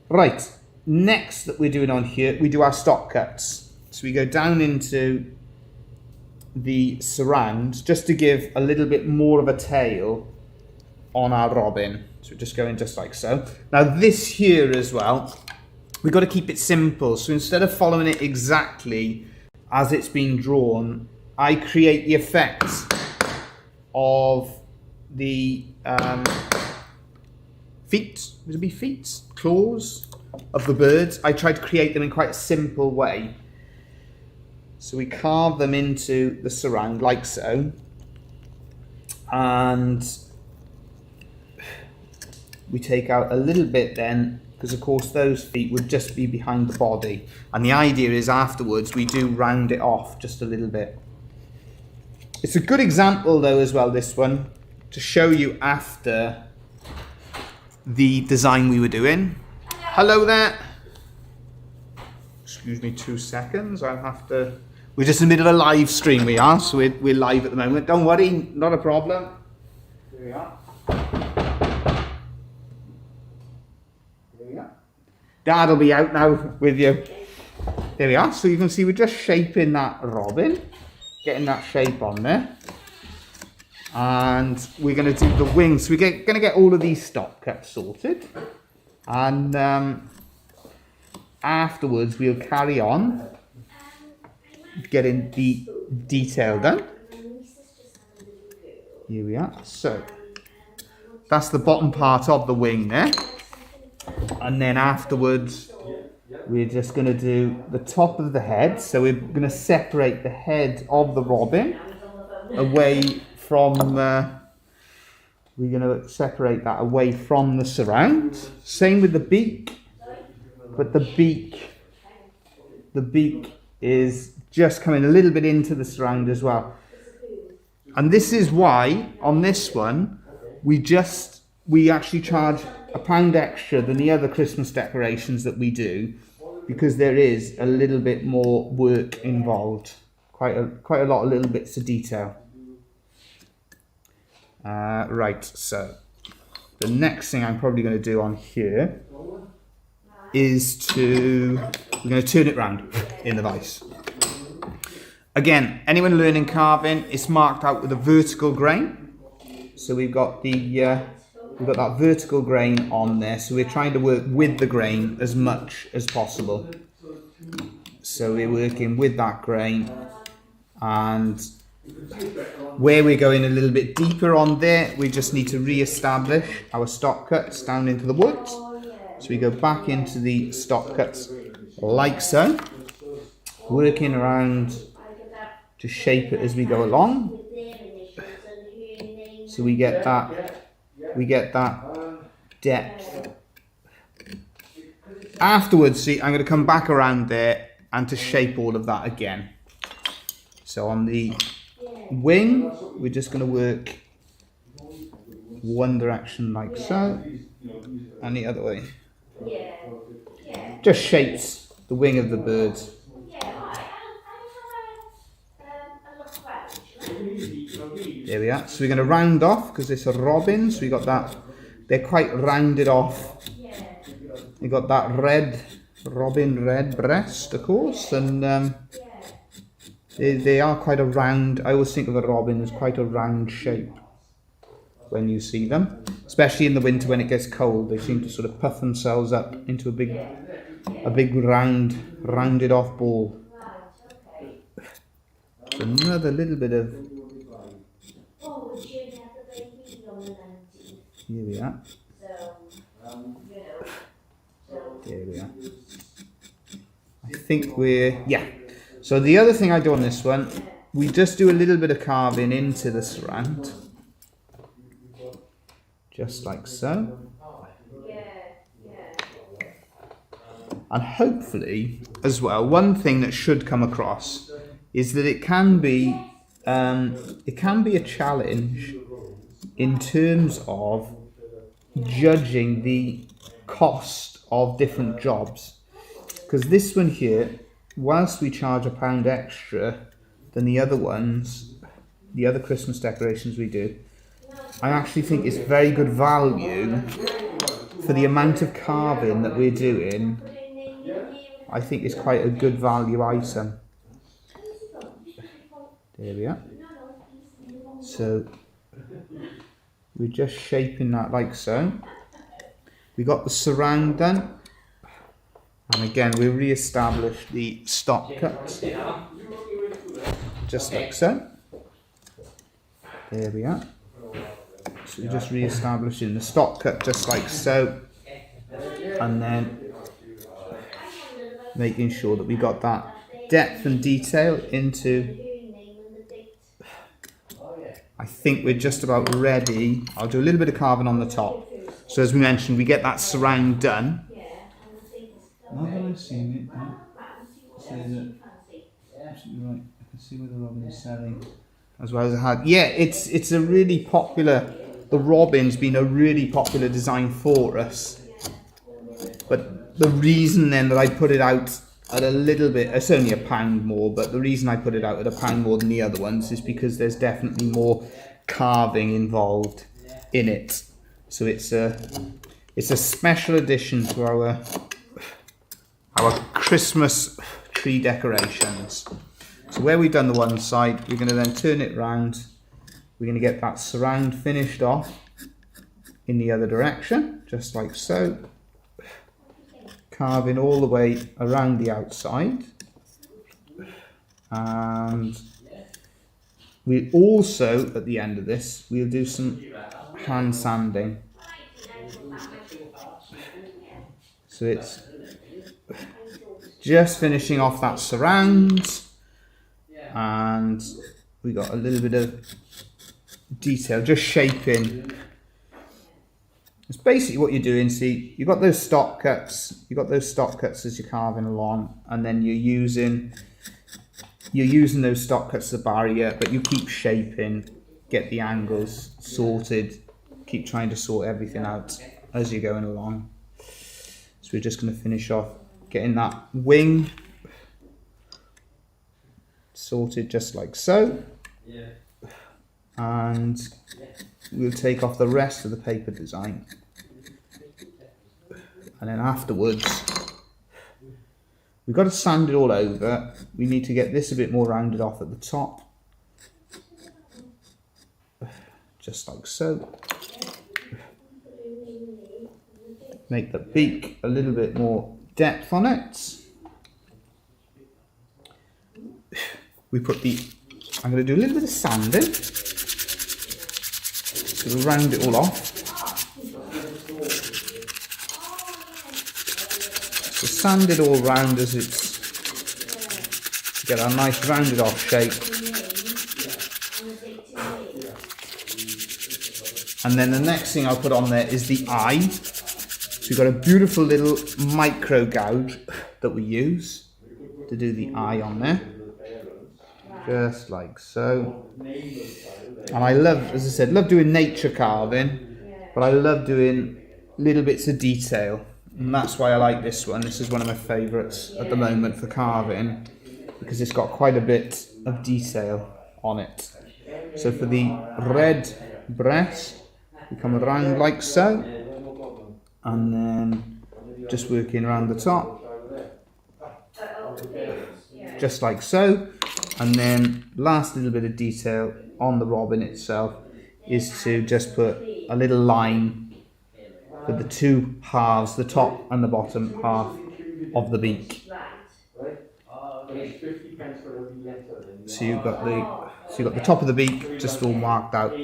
S1: Right, next that we're doing on here, we do our stock cuts. So we go down into the surround just to give a little bit more of a tail on our robin. So we're just going just like so. Now this here as well, we've got to keep it simple. So instead of following it exactly as it's been drawn, I create the effects of the feet, would it be feet? Claws of the birds. I try to create them in quite a simple way. So we carve them into the surround like so, and we take out a little bit then, because of course those feet would just be behind the body, and the idea is afterwards we do round it off just a little bit. It's a good example though as well, this one, to show you after the design we were doing. Hello there. Excuse me 2 seconds, I'll have to... We're just in the middle of a live stream, we are, so we're live at the moment. Don't worry, not a problem. Here we are. There we are. Dad will be out now with you. There we are. So you can see we're just shaping that robin, getting that shape on there. And we're going to do the wings. So we're going to get all of these stock cuts sorted. And afterwards we'll carry on getting the detail done. Here we are. So that's the bottom part of the wing there. And then afterwards we're just going to do the top of the head. So we're going to separate the head of the robin away from we're going to separate that away from the surround. Same with the beak, but the beak is just coming a little bit into the surround as well. And this is why on this one we actually charge £1 extra than the other Christmas decorations that we do, because there is a little bit more work involved, quite a lot of little bits of detail. Right, so the next thing I'm probably going to do on here is we're going to turn it round in the vise. Again, anyone learning carving, it's marked out with a vertical grain. So we've got that vertical grain on there. So we're trying to work with the grain as much as possible. So we're working with that grain, and where we're going a little bit deeper on there, we just need to re-establish our stock cuts down into the wood. So we go back into the stock cuts like so, working around to shape it as we go along. So we get that depth. Afterwards, see, I'm going to come back around there and to shape all of that again. So on the wing, we're just going to work one direction like so, and the other way. Just shapes the wing of the bird. There we are. So we're going to round off, because it's a robin, so we got that, they're quite rounded off. You got that robin red breast, of course, and they are quite a round. I always think of a robin as quite a round shape. when you see them, especially in the winter when it gets cold. They seem to sort of puff themselves up into a big rounded off ball. Another little bit of, here we are. There we are. I think yeah. So the other thing I do on this one, we just do a little bit of carving into the surround. Just like so. And hopefully, as well, one thing that should come across is that it can be a challenge in terms of judging the cost of different jobs. Because this one here, whilst we charge £1 extra than the other ones, the other Christmas decorations we do, I actually think it's very good value for the amount of carving that we're doing. I think it's quite a good value item. There we are. So we're just shaping that like so. We got the surround done. And again, we re-establish the stop cut. Just like so. There we are. So we're just re-establishing the stop cut just like so. And then making sure that we got that depth and detail into. I think we're just about ready. I'll do a little bit of carving on the top. So as we mentioned, we get that surround done. Now that I've seen it, absolutely right. I can see where the robin is selling as well as it had. Yeah, it's a really popular. The robin's been a really popular design for us. But the reason then that I put it out at a little bit, it's only £1 more, but the reason I put it out at £1 more than the other ones is because there's definitely more carving involved in it. So it's a special addition to our Christmas tree decorations. So where we've done the one side, we're going to then turn it round. We're going to get that surround finished off in the other direction, just like so. Carving all the way around the outside. And we also, at the end of this, we'll do some hand sanding. So it's just finishing off that surround, and we got a little bit of detail, just shaping. It's basically what you're doing. See, you've got those stop cuts. You've got those stop cuts as you're carving along, and then you're using those stop cuts as a barrier, but you keep shaping, get the angles sorted, keep trying to sort everything out as you're going along. So we're just going to finish off getting that wing sorted just like so. And we'll take off the rest of the paper design. And then afterwards, we've got to sand it all over. We need to get this a bit more rounded off at the top. Just like so. Make the beak a little bit more depth on it. We put I'm going to do a little bit of sanding. To round it all off. So sand it all round as it's to get a nice rounded off shape. And then the next thing I'll put on there is the eye. So we've got a beautiful little micro gouge that we use to do the eye on there. Just like so. And I love, as I said, love doing nature carving, but I love doing little bits of detail. And that's why I like this one. This is one of my favourites at the moment for carving, because it's got quite a bit of detail on it. So for the red breast, we come around like so, and then just working around the top, just like so. And then last little bit of detail on the robin itself. is to just put a little line for the two halves, the top and the bottom half of the beak. So you've got the top of the beak just all marked out.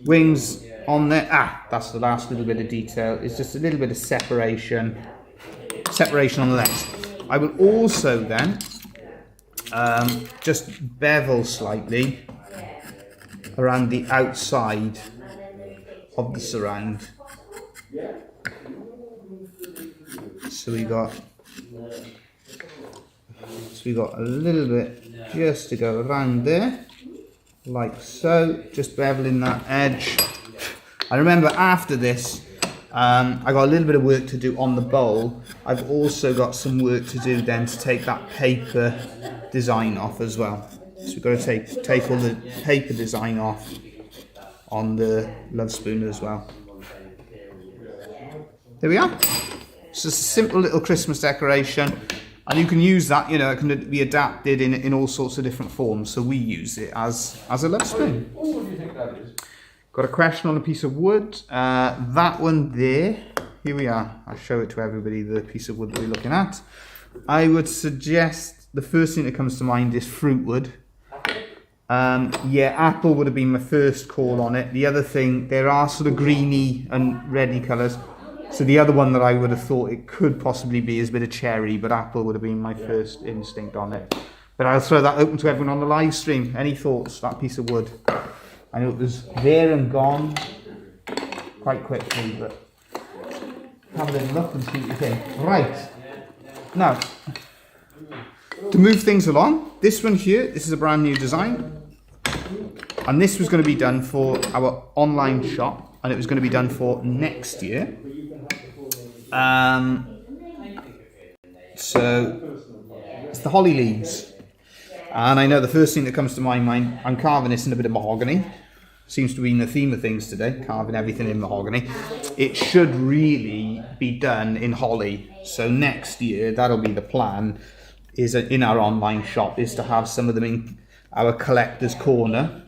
S1: Wings on there. That's the last little bit of detail. It's just a little bit of separation on the legs. I will also then just bevel slightly around the outside of the surround. So we got a little bit just to go around there, like so, just beveling that edge. I remember after this, I got a little bit of work to do on the bowl. I've also got some work to do then to take that paper design off as well. So we've got to take all the paper design off on the Lovespoon as well. There we are. It's just a simple little Christmas decoration, and you can use that, you know, it can be adapted in all sorts of different forms. So we use it as a Lovespoon.
S3: What do you think that is?
S1: Got a question on a piece of wood. That one there. Here we are. I'll show it to everybody, the piece of wood that we're looking at. I would suggest the first thing that comes to mind is fruit wood. Yeah, apple would have been my first call on it. The other thing, there are sort of greeny and reddy colours. So the other one that I would have thought it could possibly be is a bit of cherry, but apple would have been my first instinct on it. But I'll throw that open to everyone on the live stream. Any thoughts, that piece of wood? I know it was there and gone quite quickly, but have a little look and see what you think. Right, now, to move things along, this one here, this is a brand new design. And this was going to be done for our online shop, and it was going to be done for next year. So it's the holly leaves, and I know the first thing that comes to my mind, I'm carving this in a bit of mahogany. Seems to be in the theme of things today, carving everything in mahogany. It should really be done in holly. So next year, that'll be the plan, is in our online shop, is to have some of them in our collector's corner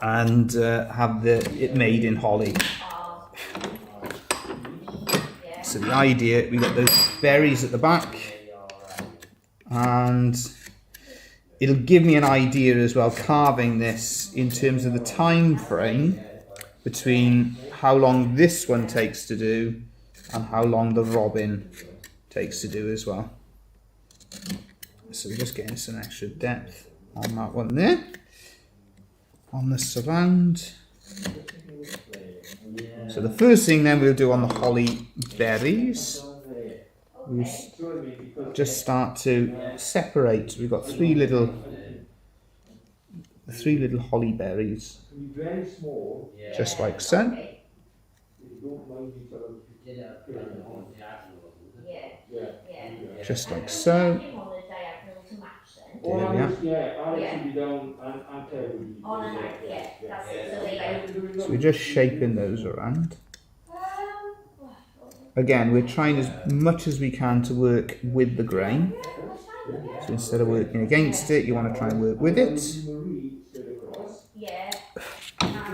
S1: and have it made in holly. So the idea, we got those berries at the back, and it'll give me an idea as well, carving this in terms of the time frame between how long this one takes to do and how long the robin takes to do as well. So we're just getting some extra depth on that one there, on the surround. So the first thing then we'll do on the holly berries, we just start to separate. We've got three little holly berries, just like so. Just like so. There we are. So we're just shaping those around. Again, we're trying as much as we can to work with the grain. So instead of working against it, you want to try and work with it.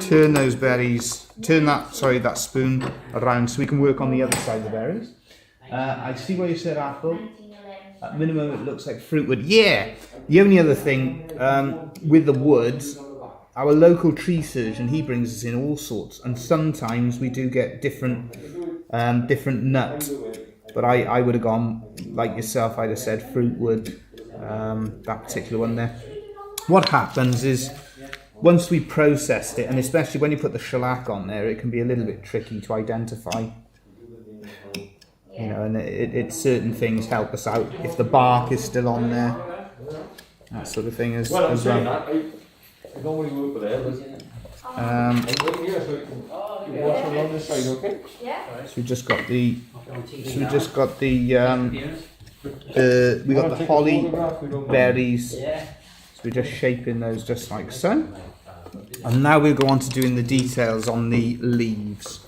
S1: Turn those berries, that spoon around so we can work on the other side of the berries. I see why you said apple. At minimum, it looks like fruit wood. Yeah. The only other thing with the woods, our local tree surgeon, he brings us in all sorts, and sometimes we do get different nuts. But I would have gone like yourself. I'd have said fruit wood. That particular one there. What happens is once we processed it, and especially when you put the shellac on there, it can be a little bit tricky to identify. You know, and certain things help us out if the bark is still on there, that sort of thing as well.
S3: I don't really work with it. I'm waiting here so you can watch along this side, okay?
S4: Yeah.
S1: So we just got the we got the holly berries. So we're just shaping those just like so. And now we'll go on to doing the details on the leaves.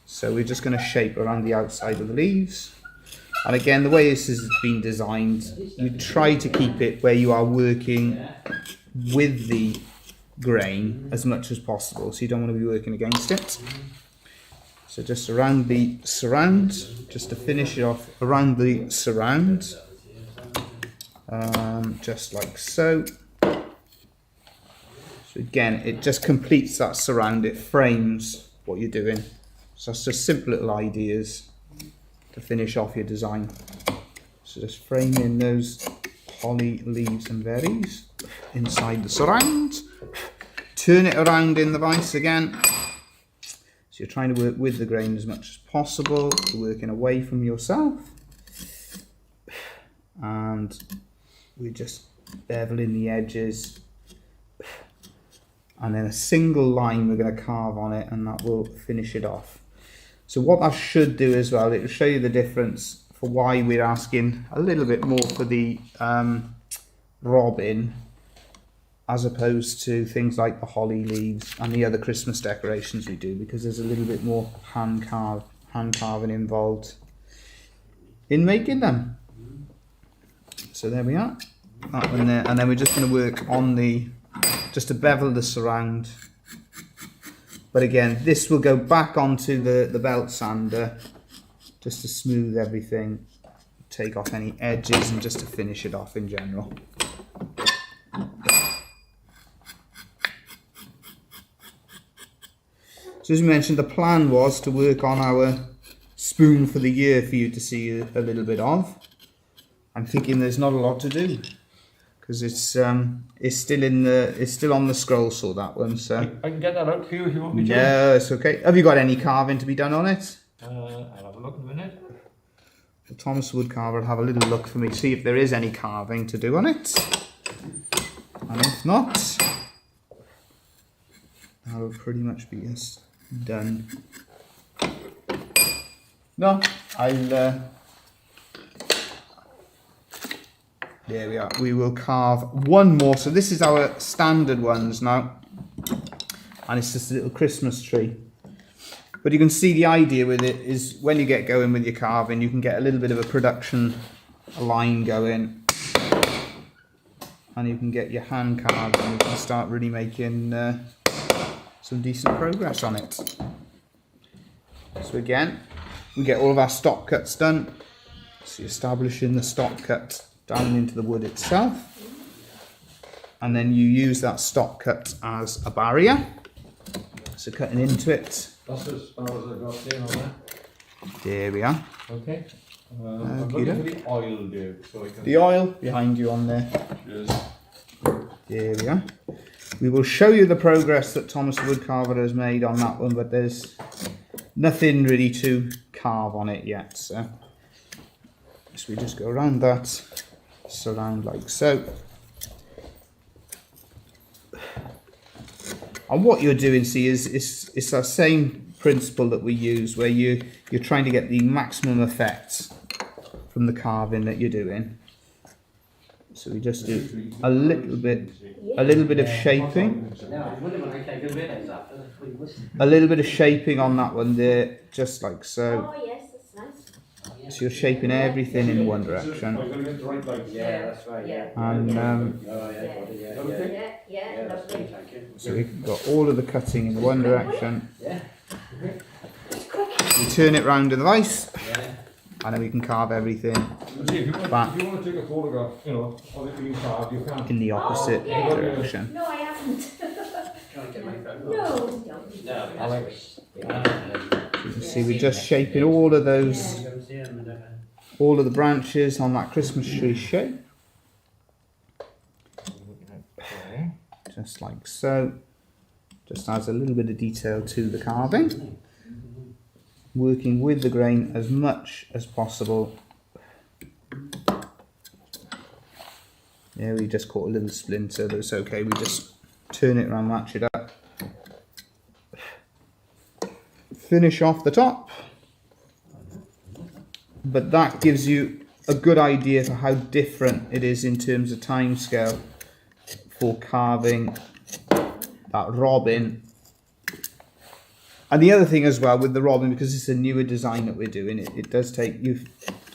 S1: So we're just going to shape around the outside of the leaves. And again, the way this has been designed, you try to keep it where you are working with the grain as much as possible, so you don't want to be working against it. So just around the surround, just to finish it off around the surround, just like so. So again, it just completes that surround, it frames what you're doing. So that's just simple little ideas to finish off your design. So just frame in those holly leaves and berries inside the surround. Turn it around in the vise again. So you're trying to work with the grain as much as possible, you're working away from yourself. And we're just beveling the edges. And then a single line we're going to carve on it, and that will finish it off. So what that should do as well, it will show you the difference for why we're asking a little bit more for the robin, as opposed to things like the holly leaves and the other Christmas decorations we do, because there's a little bit more hand carving involved in making them. So there we are, that one there, and then we're just going to work on the, just to bevel the surround. But again, this will go back onto the belt sander just to smooth everything, take off any edges, and just to finish it off in general. So as we mentioned, the plan was to work on our spoon for the year for you to see a little bit of. I'm thinking there's not a lot to do because it's still on the scroll saw, that one. So
S3: I can get that out for you if you want me to.
S1: No, it's okay. Have you got any carving to be done on it?
S3: I'll have a look in a minute.
S1: Thomas Woodcarver will have a little look for me, see if there is any carving to do on it. And if not, that will pretty much be us done. No, I'll... there we are. We will carve one more. So this is our standard ones now. And it's just a little Christmas tree. But you can see the idea with it is when you get going with your carving, you can get a little bit of a production line going. And you can get your hand carved and you can start really making some decent progress on it. So again, we get all of our stop cuts done. So you're establishing the stop cut down into the wood itself. And then you use that stop cut as a barrier. So cutting into it.
S3: That's as far as I've got there on there.
S1: There we are.
S3: Okay. I'm looking for the oil there. So I can...
S1: The oil behind you on there.
S3: Yes.
S1: There we are. We will show you the progress that Thomas Woodcarver has made on that one, but there's nothing really to carve on it yet. So we just go around that, surround like so. And what you're doing, see, is it's that same principle that we use, where you're trying to get the maximum effect from the carving that you're doing. So we just do a little bit of shaping. A little bit of shaping on that one there, just like so.
S4: Oh yes, that's nice.
S1: So you're shaping everything in one direction.
S4: Yeah, that's right. Yeah.
S1: And
S4: Lovely.
S1: so we've got all of the cutting in one direction.
S4: Yeah.
S1: You turn it round in the vise, and then we can carve everything back
S3: If you want to take a photograph, you know, of it being carved, you can.
S1: in the opposite direction.
S4: No, I haven't. No.
S3: I like
S1: So you can see we're just shaping all of those, all of the branches on that Christmas tree shape. Just like so. Just adds a little bit of detail to the carving. Working with the grain as much as possible. There we just caught a little splinter, that's okay, we just turn it around, match it up. Finish off the top. But that gives you a good idea for how different it is in terms of time scale for carving that robin. And the other thing as well with the robin, because it's a newer design that we're doing, it does take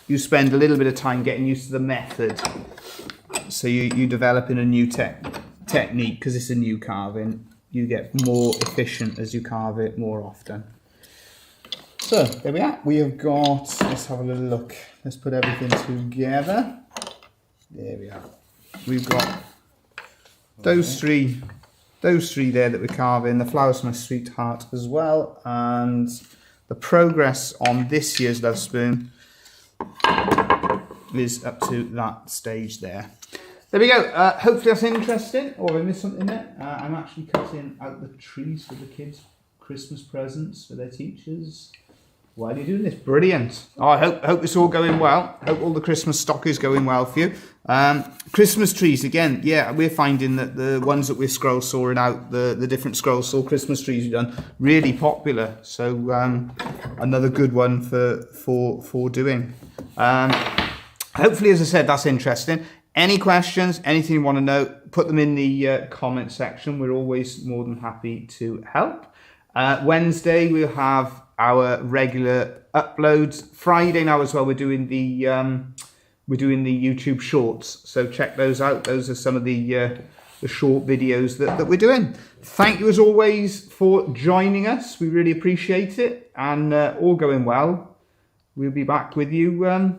S1: you spend a little bit of time getting used to the method. So you develop in a new technique, because it's a new carving, you get more efficient as you carve it more often. So there we are. We have got, let's have a little look. Let's put everything together. There we are. We've got those three there that we're carving, the Flowers My Sweetheart as well, and the progress on this year's Lovespoon is up to that stage there. There we go. Hopefully that's interesting. Or I missed something there. I'm actually cutting out the trees for the kids' Christmas presents for their teachers. Why are you doing this? Brilliant. Oh, I hope it's all going well. Hope all the Christmas stock is going well for you. Christmas trees, again, yeah, we're finding that the ones that we're scroll sawing out, the different scroll saw Christmas trees we've done, really popular. So another good one for doing. Hopefully, as I said, that's interesting. Any questions, anything you want to know, put them in the comment section. We're always more than happy to help. Wednesday, we'll have our regular uploads. Friday now as well, we're doing the YouTube shorts. So check those out. Those are some of the short videos that we're doing. Thank you as always for joining us. We really appreciate it, and all going well. We'll be back with you